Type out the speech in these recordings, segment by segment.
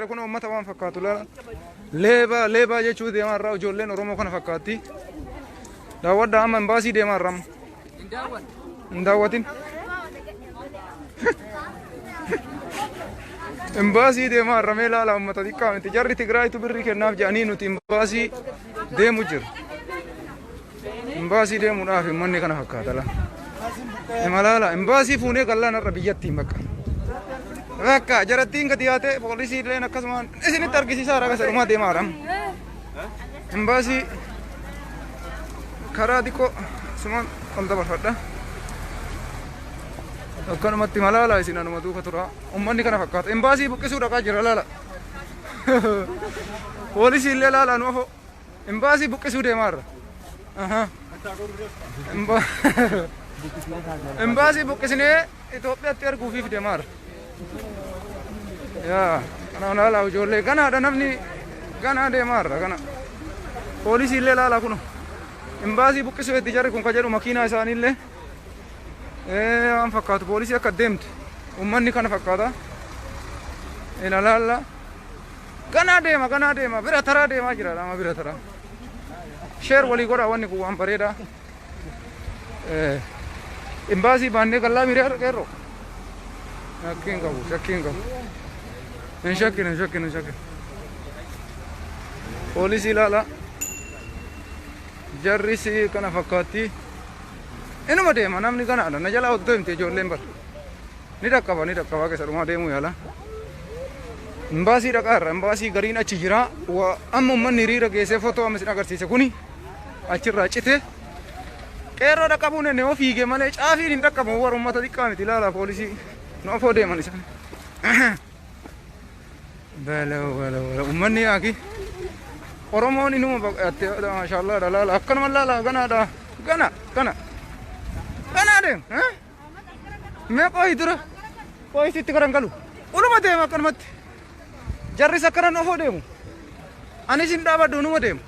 Kun uummata waan fakkaatu leebaa jechuun deemaa irraa ijoolleen Oromoo kana fakkaatti. Daawwadhaa amma imbaasii deemaa irraa hin daawwatin. Imbaasii deemaa irraa mee ilaala uummata xiqqaa miti. Jarri Tigraayitu birrii kennaaf jedhanii nuti imbaasii deemu jirra. Imbaasii deemuudhaaf manni kana fakkaata. Imalaala imbaasii fuunee qallaan irra biyyattiin bakka. Bakka jarattiin gadi yaate poolisii illee akkasumaan isinitti argisiisaa raga sadhumaa deemaa jiram. Imbaasii karaa xiqqoo sumaan ol dabarfadha. Akkanumatti malaala isin anuma duuka tura. Uummanni kana fakkaata. Imbaasii buqqisuu dhaqaa jira laala. Poolisii illee laala nu afoo. Imbaasii buqqisuu deemaa jirra. Imbaasii buqqisnee Itoophiyaatti erguufiif deemaa jirra. Ya, kana laala ijoollee ganaadha namni ganaa deemaa jirra kana. Poolisii illee laala kun. Imbaasii buqqisuu itti jarri kun ka jedhu makiinaa isaanii illee. Waan fakkaatu poolisii akka deemte. Uummanni kana fakkaata. Ilaalaalla. Ganaa deema bira taraa deemaa jira nama bira taraa. Sheer walii godha wanni kun waan bareeda. Imbaasii baannee gallaa miiraa qeerroo. Shakkiin qabu. Hin shakkin. Poolisii ilaala. Jarrisi kana fakkaatti. Inuma deema namni ganaadha. Na jalaa oddoo himte ijoolleen bara. Ni dhaqqaba keessa dhumaa deemuu yaala. Imbaasii dhaqaa irra imbaasii gariin achi jira. Amma uummanni hiriira geessee footoo amma isin agarsiise kuni achirraa cite. Qeerroo dhaqqabuun inni yoo fiigee malee caafiin hin dhaqqabu warra uummata xiqqaa miti ilaala poolisii. Nu afoo deeman isaan. Uummanni yaaki. Oromoon inuma baqattee maashaallah dalaala akkanuma laala ganaadha. Gana deem. Mee qoyi dura. Qoyi sitti garan galu. Uluma deema akkanumatti. Jarris akkanan afoo deemu. Anis hin dhaabadhu unuma deemu.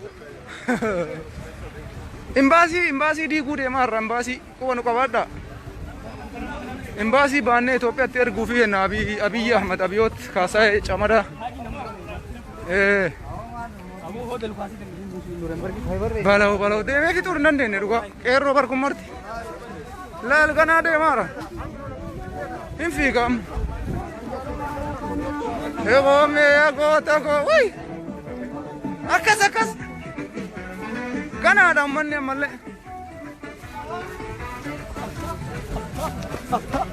Imbaasii diiguu deemaa irra imbaasii quba nu qabaadhaa. Imbaasii baannee Itoophiyaatti erguufi jenna Abiyyi Ahmad Abiyoot Kaasaa Camadaa. Balau deemee fixuu hin dandeenye dhugaa qeerroo barkun marti. Laal ganaa deemaara. Hin fiigamu. Eegoomee goota koo wayi. Akkas. Ganaadha uummanni ammallee.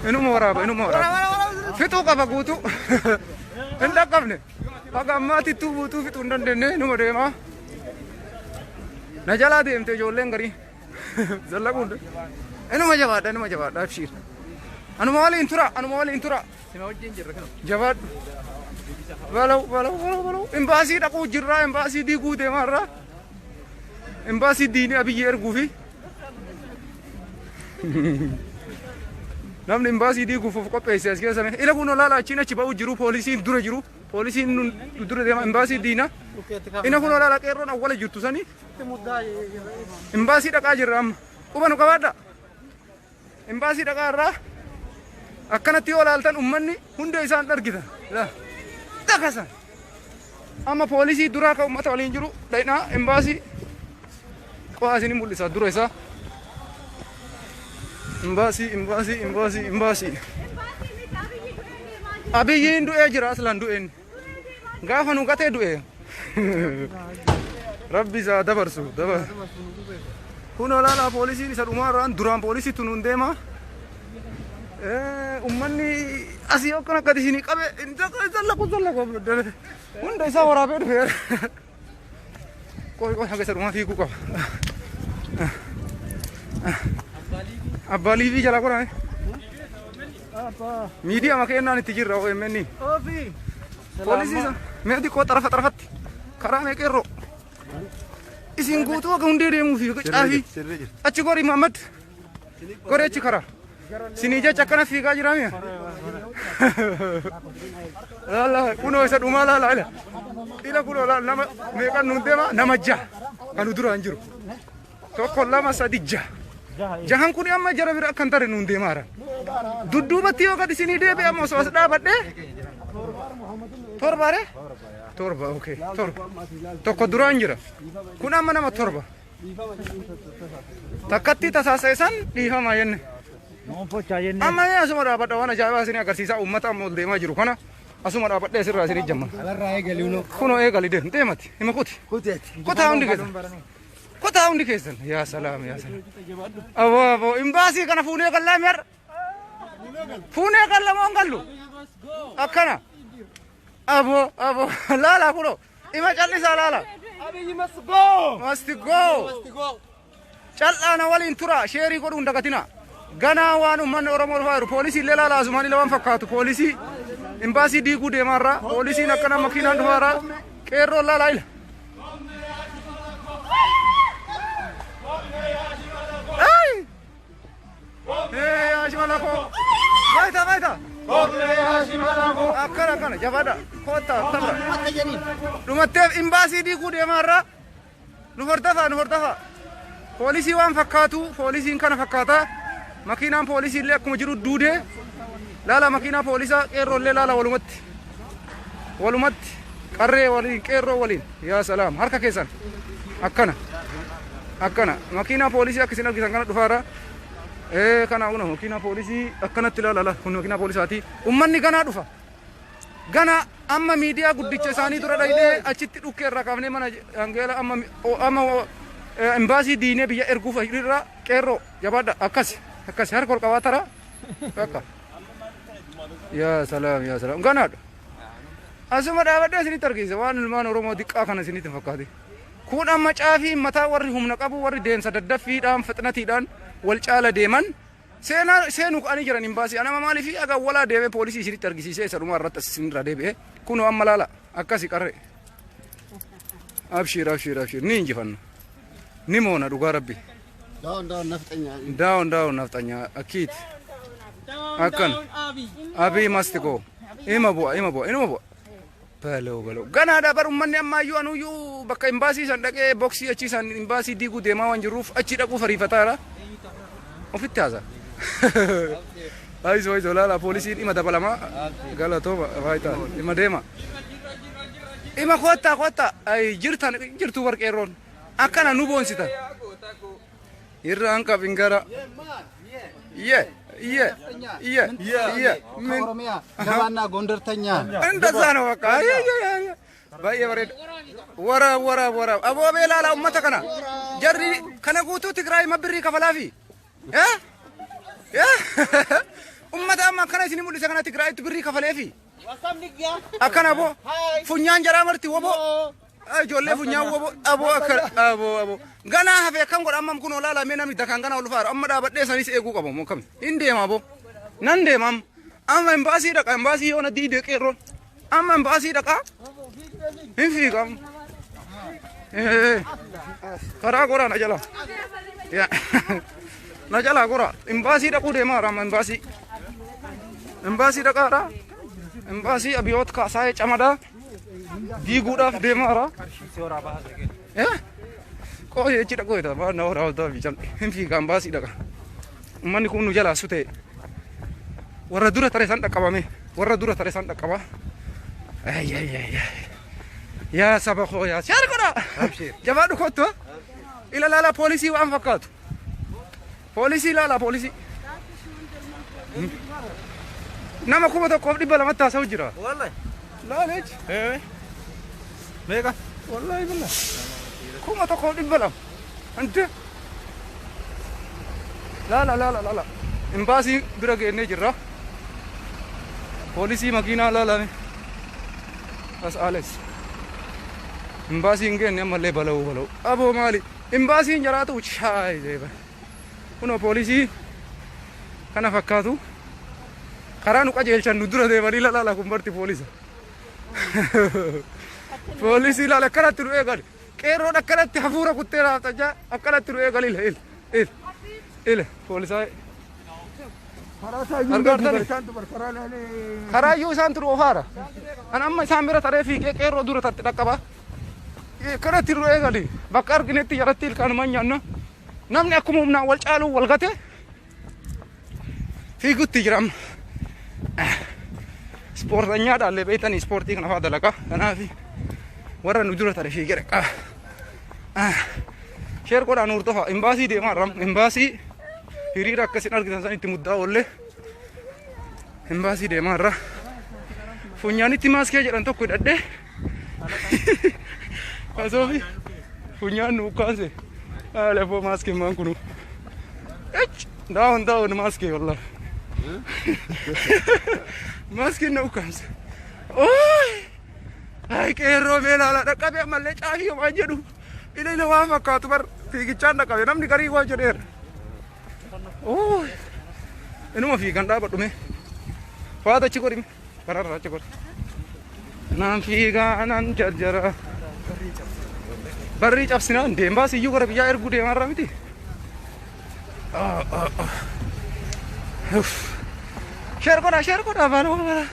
Inuma waraaba. Fixuu qaba guutuu. Hin dhaqqabne. Haga ammaatittuu guutuu fixuu hin dandeenye inuma deemaa. Na jalaa deemte ijoolleen garii. Zallaquun. Inuma jabaadha abshiir. Anuma waliin tura. Jabaadhu. Balau. Imbaasii dhaquu jirraa imbaasii diiguu deemaa irraa. Imbaasii diinii Abiyyi erguufi. Namni imbaasii diiguuf of qopheesse as keessa ila kun olaala achiin achi ba'uu jiru poolisiin dura jiru. Poolisiin dura deema imbaasii diina. Ina kun olaala qeerroon awwala jirtu sanii. Imbaasii dhaqaa jirra amma. Quba nu qabaadha. Imbaasii dhaqaa irraa akkanatti yoo ilaaltan uummanni hunda isaan argitan. Dhaqasan. Amma poolisii duraa kan uummata waliin jiru dhaynaa imbaasii qo'aa isin mul'isa dura isaa. Imbaasii. Abiyyiin du'ee jira aslan du'een. Gaafa nu gatee du'e. Rabbi isaa dabarsu. Kun olaanaa poolisiin isa dhumaarraan duraan poolisiitu nuun deema. Uummanni asii akkana gadi isinii qabe zallaqu. Hunda isaa waraabee dhufeera. Qoy haga isa dhumaa fiiguu qaba. Abbaa liivii jala qorane. Miidiyaa makeenaan itti jirra OMN. Poolisii mee xiqqoo xarafatti. Karaa mee qeerroo. Isin guutuu akka hundee deemuu fi caafii. Achi gori Muhammad. Gori achi karaa. Sinii jecha akkana fiigaa jira mi'a. Laala kunoo isa dhumaa laala. Ila kunoo nama meeqan nuun deema nama jaha kan duraan jiru. Tokko lama sadi jaha. Jahan kun amma jara bira kan tare nuun deemaara. Dudduubatti yoo gad isinii deebi'amu osoo as dhaabadhee Torba re? Torba, okei. Torba. Tokko duraan jira. Kun amma nama torba. Takkatti tasaaseessan dhiifama jenne. Amma asuma dhaabadha waan ajaa'ibaa isin agarsiisaa uummata amma ol deemaa jiru kana asuma dhaabadhee sirraa isin ijjamma. Kunoo eegali deemati hima kuti. Kutaa hundi keessan. Kutaa hundi keessan. Yaa salaam yaa salaam. Aboo imbaasii kana fuunee gallaa mi'ar. Fuunee galla moo gallu? Akkana. Aboo laala kunoo ima callisaa laala. Abiyyi must go. Must go. Cal'aana waliin tura sheerii godhuun dagatina. Ganaa waan uummanni Oromoo faayiru poolisii illee laala asumaan waan fakkaatu poolisii imbaasii diiguu deemarraa poolisiin akkana makiinaan dhufaarraa qeerroon laala ila. Yaashimalako baay'ita. Akkana jabaadha koottaa tapha. Dhumatteef imbaasii diiguu deemarraa nu hordofaa. Poolisii waan fakkaatu poolisiin kana fakkaata. Makiinaan poolisii illee akkuma jiru duudee laala makiinaa poolisaa qeerroollee laala walumatti qarree waliin qeerroo waliin yaa salaam harka keessan akkana makiinaa poolisii akkasiin argisan kana dhufaara kana una makiinaa poolisii akkanatti laala kun makiinaa poolisaati ummanni ganaa dhufa gana amma miidiyaa guddicha isaanii dura dhayidee achitti dhukkee irraa kaafnee mana hangeela amma imbaasii diinee biyya erguuf irraa qeerroo jabaadha akkas harka ol qabaa tara akka yaa salaam ganaadha asuma dhaabadhee isinitti argisiisa waan ilmaan Oromoo diqqaa kana isinitti fakkaate kun amma caafii mataa warri humna qabu warri deemsa daddaffiidhaan fixnatiidhaan wal caala deeman seenuu ka'anii jiran imbaasii anama maaliif agaa walaa deemee poolisii isinitti argisiisee isa dhumaa irratti isinirraa deebi'ee kun amma laala akkasi qarree abshir ni injifanna ni moona dhugaa rabbi Down naftanya akid. Akan. Abi must go. Ima bo. Balo. Gana ada baru ummanni amma yu anu yu bakka imbaasii san dhaqee boksii achi san imbaasii diiguu deemaa waan jiruuf achi dhaquu fariifataara. Ofitti haasa. Aizo laala poolisiin ima dabalama. Galatooma faayita ima deema. Ima kotta ay jirtu warqeerroon akkana nu boonsitan. Irraan qabingara. Iya. Oromia, Jawana Gondertanya. እንደዛ ነው በቃ ባየወረድ ወራ አቦ ቤላላ ኡመተ ከና ጀሪ ከነጉቱ ትግራይ መብሪ ከፈላፊ ኡመተ አማ ከና ሲኒ ሙሉ ሰከና ትግራይ ትብሪ ከፈላፊ አከና አቦ ፉኛን ጀራ መርቲ ወቦ Ijoollee funyaan aboo gana hafe kan godhamam kun olaala mee namni dakaan gana ol faara amma dhaabadhee sanis eeguu qabu moo kam hin deema aboo nan deemam amma imbaasii dhaqa imbaasii yoona diidee qeerroon amma imbaasii dhaqa hin fiigam karaa goraa na jala goraa imbaasii dhaquu deemaara amma imbaasii dhaqaadha imbaasii abiyoot kaasaayee camadaa diiguudhaaf deemaara qooyee cidha qooyeta waan hora waltaa fi calqe hin fiigaan baasii dhaqa ummanni kun nu jalaa sutee warra dura tare san dhaqqaba yaa saba qooyaa shaar godha jabaa dhukottu ila laala poolisii waan fakkaatu poolisii nama 1,200 taasa'u jira laalech Mega? Wallahi billah. Kuma tokko dhibbalam. Ante. La. Imbaasii bira geennee jirra. Poolisii makiinaa laalame. As ales. Imbaasiin geenne ammallee bala'u. Aboo maali? Imbaasiin jaraatu shaay deeba. Kunoo poolisii kana fakkaatu. Karaa nu qajeelchan nu dura deemanii laala kun barti poolisa. Polisi la akkanatti nu eegali qeerroon akkanatti hafuura kuttee raaftajaa akkanatti nu eegali il poolisaa karaayyuu isaan turu ofaara an amma isaan bira taree fiigee qeerroo dura tatti dhaqqaba akkanatti nu eegali bakka arginetti jaratti ilkaanumaan nyaanna namni akkuma humnaan wal caaluu wal gate fiigutti jira amma ispoortanyaadhaan illee beektanii ispoortii kana fa'aa dalagaa. Kanaaf warra nu dura tare fiigee dhaqqaa. Sheer godhaan hordofaa imbaasii deemaa irraa imbaasii hiriira akkasiin argitan san itti muddaa oollee imbaasii deemaa irraa funyaanitti maaskee jedhan tokko hidhadhee asoofi funyaan nu ukkaanse lafoo maaskee maan kunu daawwan maaskee wallah maaskee na ukkaanse ay qeerroo meelaala dhaqqabee ammallee caafii homaan jedhu illee waan fakkaatu bar fiigichaan dhaqqabe namni garii waa jedheera inuma fiigan dhaabadhume faata achi godhime bararra achi godhi naan fiigaa naan jarjara barrii cabsinaan deembaas iyyuu gara biyyaa erguu deemarra miti sheer godha baala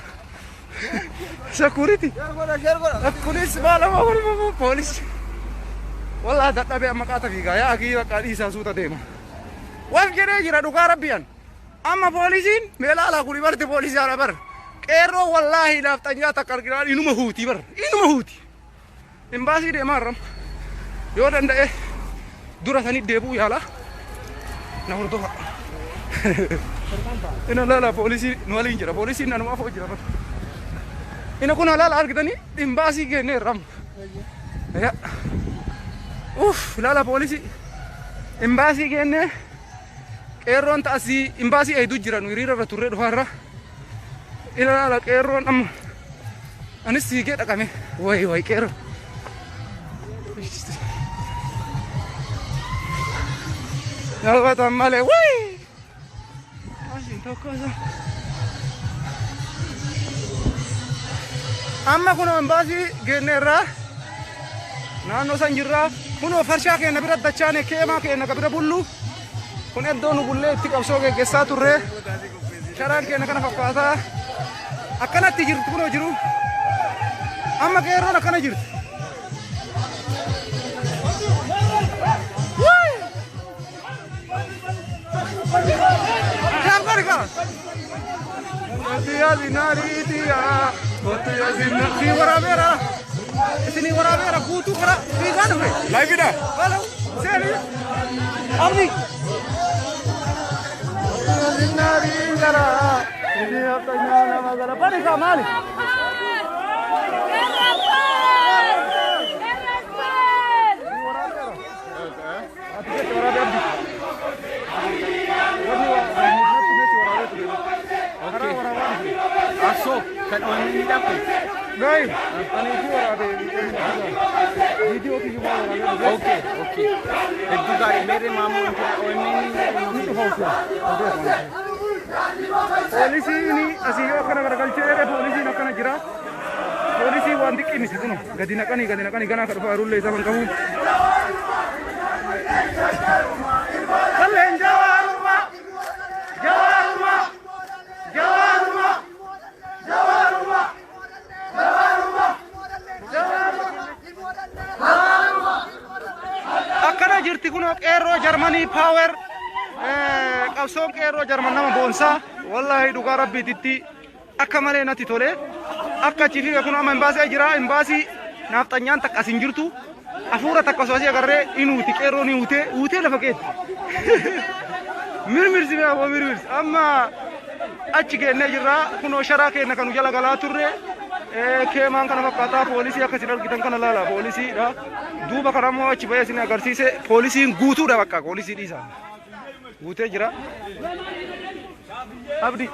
security police baala police والله dadhabee amma qaata fiigaa yaa akii bakka dhiisaa suuta deema wal jedhee jira dhugaa rabbiyan amma poolisiin meelaa alaa kuni barti poolisii ala bar qeerroo wallaahi laaftanyaa takka arginaan inuma huutii bar inuma huutii imbaasii deemaa arram yoo danda'e dura sanii deebuu yaala na hordofa ina laala poolisii nu waliin jira poolisiin nanuma afoo jira bar ina kun laala argitanii imbaasii geennee irram laala poolisii imbaasii geennee qeerroon ta'asii imbaasii eeyduu jiran hiriira irra turree dhufaarra ilaala qeerroon amma anis siigee dhaqame way qeerroo yaalbatan malee way asiin tokkosa amma kunoo imbaasii geennee irraa naannoo san jirraa kunoo farshaa keenya bira dachaane keemaa keenya ka bira bullu kun eddoon nu bullee itti qabsoo geggeessaa turre sharaan keenya kana fakkaataa akkanatti jirtu kunoo jiru amma qeerroon akkana jirti si waraabera isini waraabera guutuu kara fiigaa dhufe laayifidha halo seeni amni gara ini apanya nama gara panika mali Aso kan orang ini dapat. Baik, ani itu ada video ki juga ada. Oke. Itu juga mere mamu ini polisi ini asio kana garagalchere polisi nakana jira polisi waan diqqini situno gadi nakani gana ka dhufa rulle zaman qabu kallen jawaruma akkana jirti kuno qeerroo Germany power qabsoon qeerroo German nama boonsaa wallahi dhugaa rabbiititti akka malee natti tole akka ciifi kun amma imbaasii jira imbaasii naaftanyaan takka asin jirtu afuura takka soosii agarree inuuti qeerroo ni uutee lafa keetti mirmirsi amma achi geennee jirra kunoo sharaa keenya kanu jala galaa turre keemaan kana fakkaataa poolisii akkasiin argitan kana laala poolisiidha duuba kanammoo achi bahee isin agarsiise poolisiin guutuudha bakka poolisii dhiisaa guutee jira abdi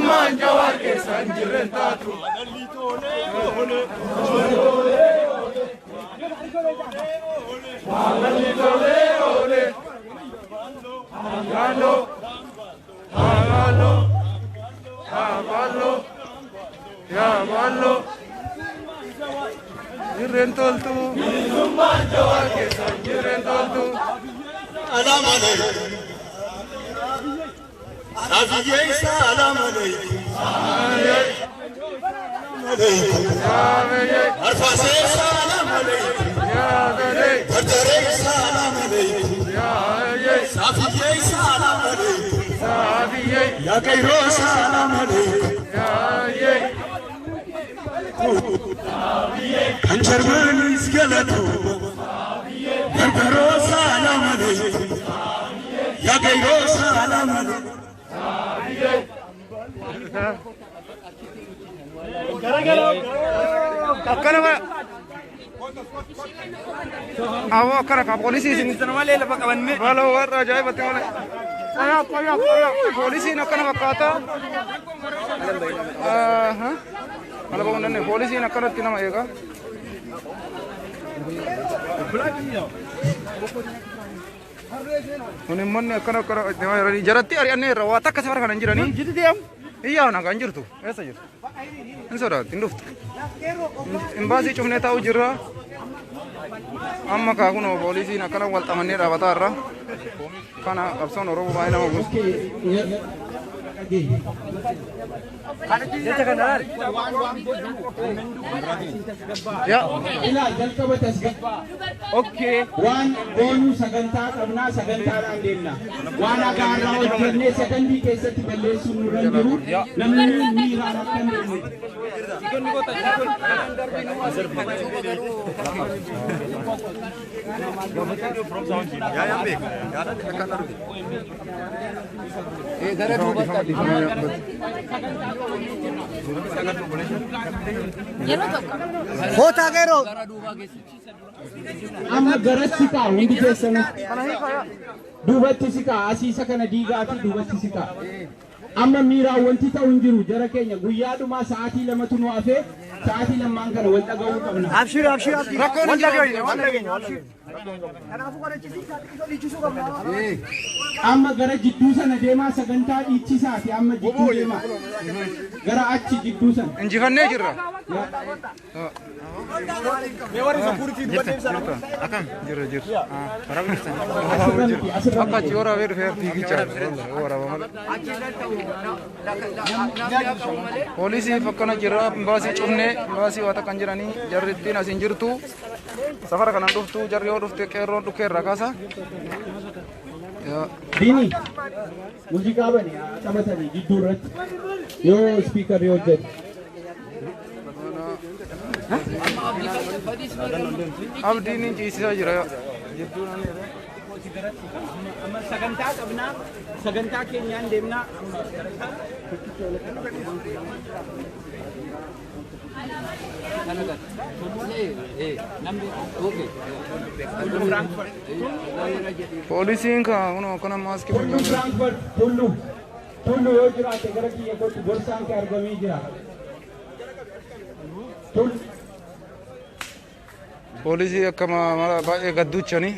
Manjawar ke sanjiren tatu ole yaa walloo jirreen toltu jawaa keessa jirreen toltu Salam alaikum. Safiye salam alaikum. Arfase salam alaikum. Bardare salam alaikum. Safiye salam alaikum. Ya Cairo salam alaikum. Kanjarmani skeleto. Bardaro salam alaikum. Ya Cairo salam alaikum. akkana ba awo akkana ka poolisiin isin malee lafa qabanne baloo warra ajaa'ibatti malee poolisiin akkana fakkaata ala ba'uun danne poolisiin akkanatti nama eega kun immonne akkana jaratti ari'annee irra waa takka safara kanan jiranii iyyaa nagaan jirtu eessa jirtu hin sodaatu hin dhuftu imbaasii cufnee taa'u jirra amma kaa kunoo poolisiin akkana wal xamannee dhaabataa irra kana qabsoon oromoo baay'ee nama guutu Okay. Waan boonuu sagantaa qabnaa sagantaadhaan deemna. Waan agaarraa hojjennee sekondii keessatti balleessuun nurra hin jiru. Namni miiraan akka hin deemne. Hoota geeroo. Amma garatti kaa hundi keessanii. Duubatti si kaa asiisa kana diigaa fi duubatti si kaa. Amma miiraan wanti ta'u hin jiru jara keenya guyyaadhumaa sa'aatii lamatu nu hafee sa'aatii lamaan kana wal dhaga'uu qabna. Abshir abshir abshir. Wal dhageenya. Amma gara jidduu sana deemaa sagantaa dhiichisaati amma jidduu deemaa. Gara achi jidduu sana. injifannee jirra jirra jirra akka achi waraabee dhufee fiigichaa waraaba malee poolisiif akkana jirra imbaasii cufnee imbaasii waa takkan jiranii jarri ittiin asiin jirtu safara kanan dhuftu jarri yoo dhufte qeerroon dhukkee irraa kaasa Dini, muuziqaa bane taphatanii jidduu irratti yoo ispiikarri hojjetu. abdiin ciisisaa jira Amma sagantaa qabnaa, sagantaa keenyaan deemnaa. poolisiin kaa kunoo akkana maaskii Tullu Frankfurt, tullu yoo jiraate gara kiyya kootti gorsaan kee argamee jira. Tullu. poolisii akkama baay'ee gadduchanii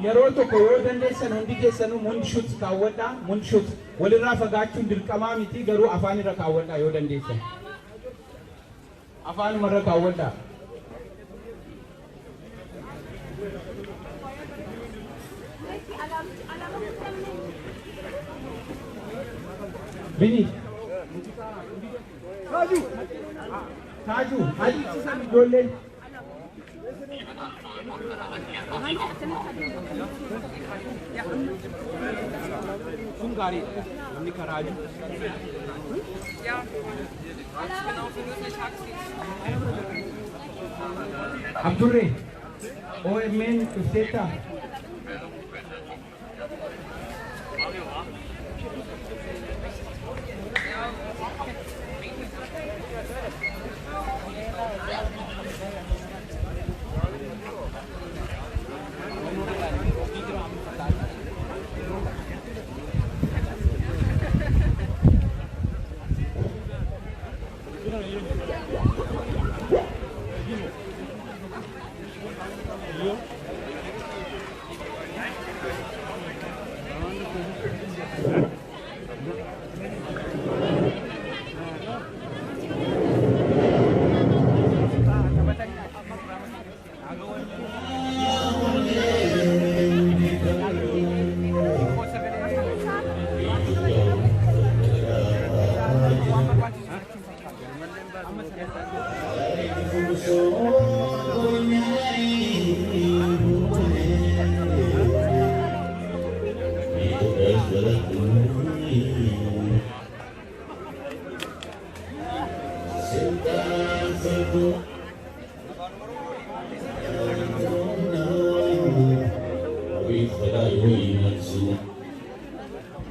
yeroo tokko yoo dandeessan hundi keessanuu mundshut kaawwadhaa. Mundshut walirraa fagaachuun dirqamaa miti garuu afaan irra kaawwadhaa yoo dandeessan. Afaanuma irra kaawwadhaa. Bini. Taaju. Hadi ciisan ijoolleen. Sun gaariidha. Inni karaaju. Abdurre, OMN Kuseta.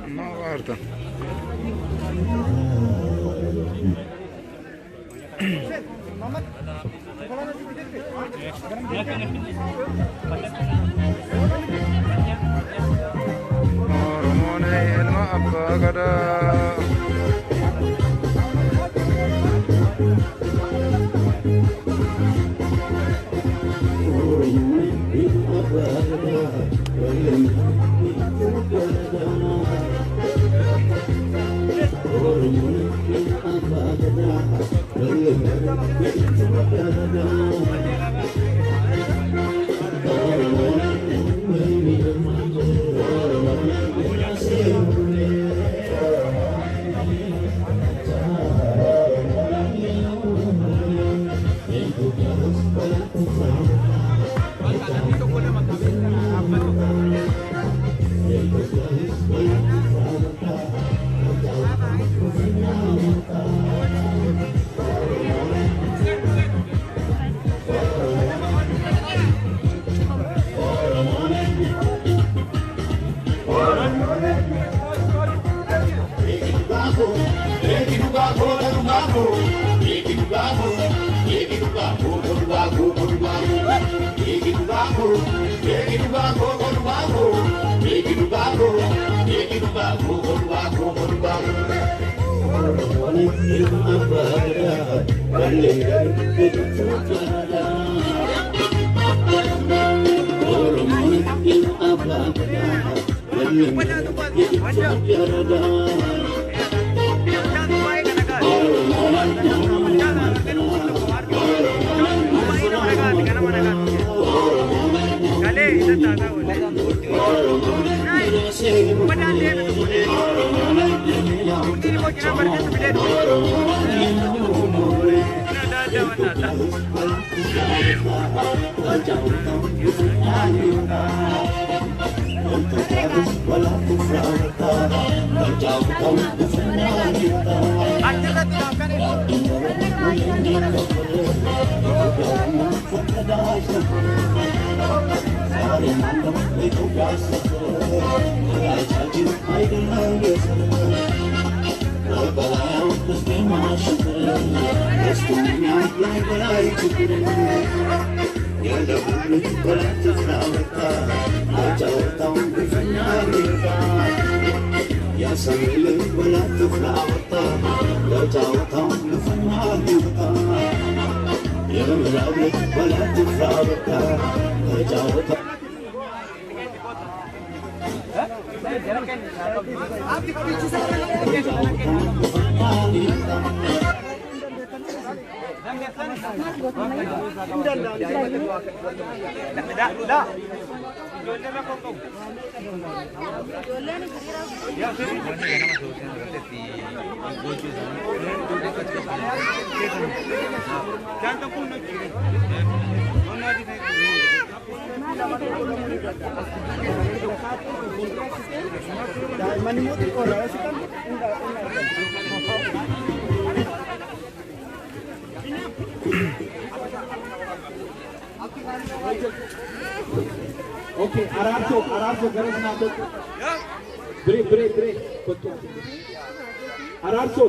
No, guarda. Ormone ilma abba gada. Manimut ko, Arabso garas na to. Break. Arabso.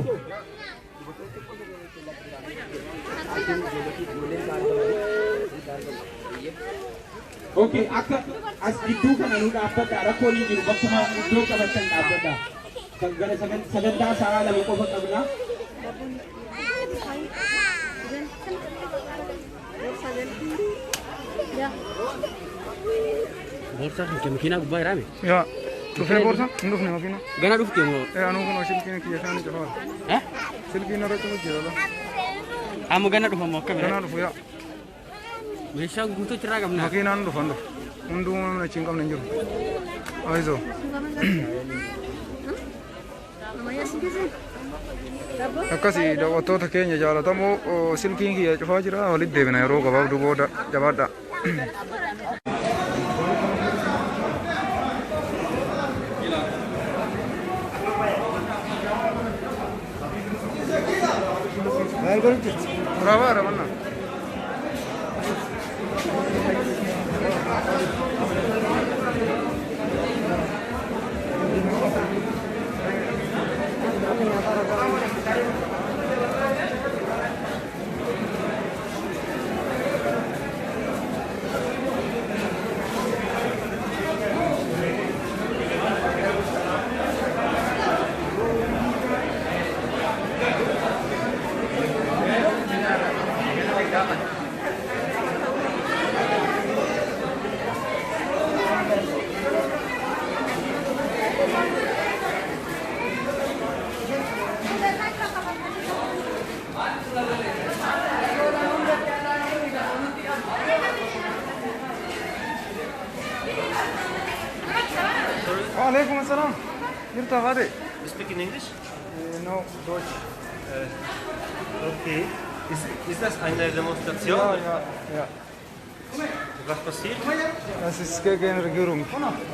Okay, akka as gidduu kana nu dhaabbata rakkoo ni jiru bakkuma iddoo qabatan dhaabbata. Kan gara sagantaa sa'aa lama qofa qabna. Borsa ke makina gubba irame. Ya. Dhufee boorsa? Hin dhufne makiina. Gana dhufte moo? Anuu kun silkiin kiyya isaanii cufaa. Silkiin irratti hojjeta. Amma gana dhufa moo akkamii? Ganaa dhufu yaa. Meeshaa guutuu irraa qabna. Makiinaan dhufan dhufu. Hunduu namni achi hin qabne hin jiru. Ayizoo. Akkasii daawwattoota keenya jaalatamoo silkiin kiyya cufaa jira walitti deebina yeroo gabaabduu booda jabaadha. Bravo, Ramana. Walaikum assalam. Mirta Vade. You speak in English? No, Deutsch. Okay. Ist das eine Demonstration? Ja. Was passiert? Das ist gegen Regierung.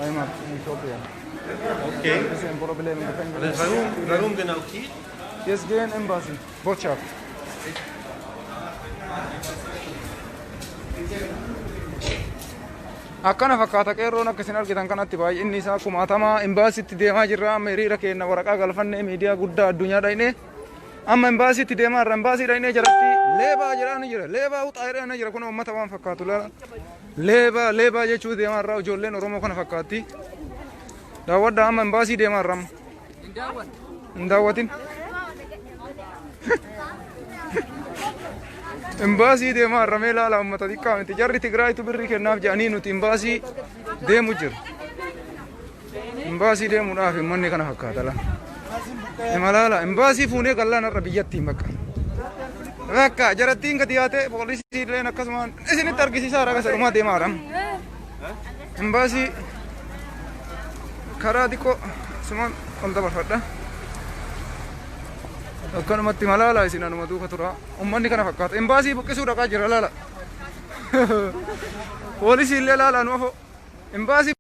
Einmal in Äthiopien. Okay. Das ist ein Problem im Gefängnis. Warum genau hier? Jetzt gehen Embassy, Botschaft. Akkana fakkaata qeerroon akkasin argitan kanatti baay'inni isaa kumaatamaa imbaasiitti deemaa jirra. Amma hiriira keenya waraqaa galfannee miidiyaa guddaa addunyaa dhaynee amma imbaasiitti deemaa irra imbaasii dhaynee jalatti leebaa jedhaan jira. Leebaa uxaa jedhaan jira kun uummata waan fakkaatu laala. Leebaa jechuu deemaa irra ijoolleen Oromoo kana fakkaatti. Daawwadhaa amma imbaasii deemaa irra amma. Hin daawwatin. Imbaasii deemaa irra mee laala uummata xiqqaa miti. Jarri Tigraayitu birrii kennaaf jedhanii nuti imbaasii deemu jira. Imbaasii deemuudhaaf manni kana fakkaata la. Imalaala imbaasii fuunee gallaan irra biyyattiin bakka. Bakka jarattiin gadi yaate poolisii illeen akkasumaan isinitti argisiisaa raga sadhumaa deemaa jira. Imbaasii karaa xiqqoo sumaan ol dabarfadha. Akkanumatti malaala isin anuma duuka tura. Uummanni kana fakkaata. Imbaasii buqqisuu dhaqaa jira laala. Poolisii illee laala nu afoo. Imbaasii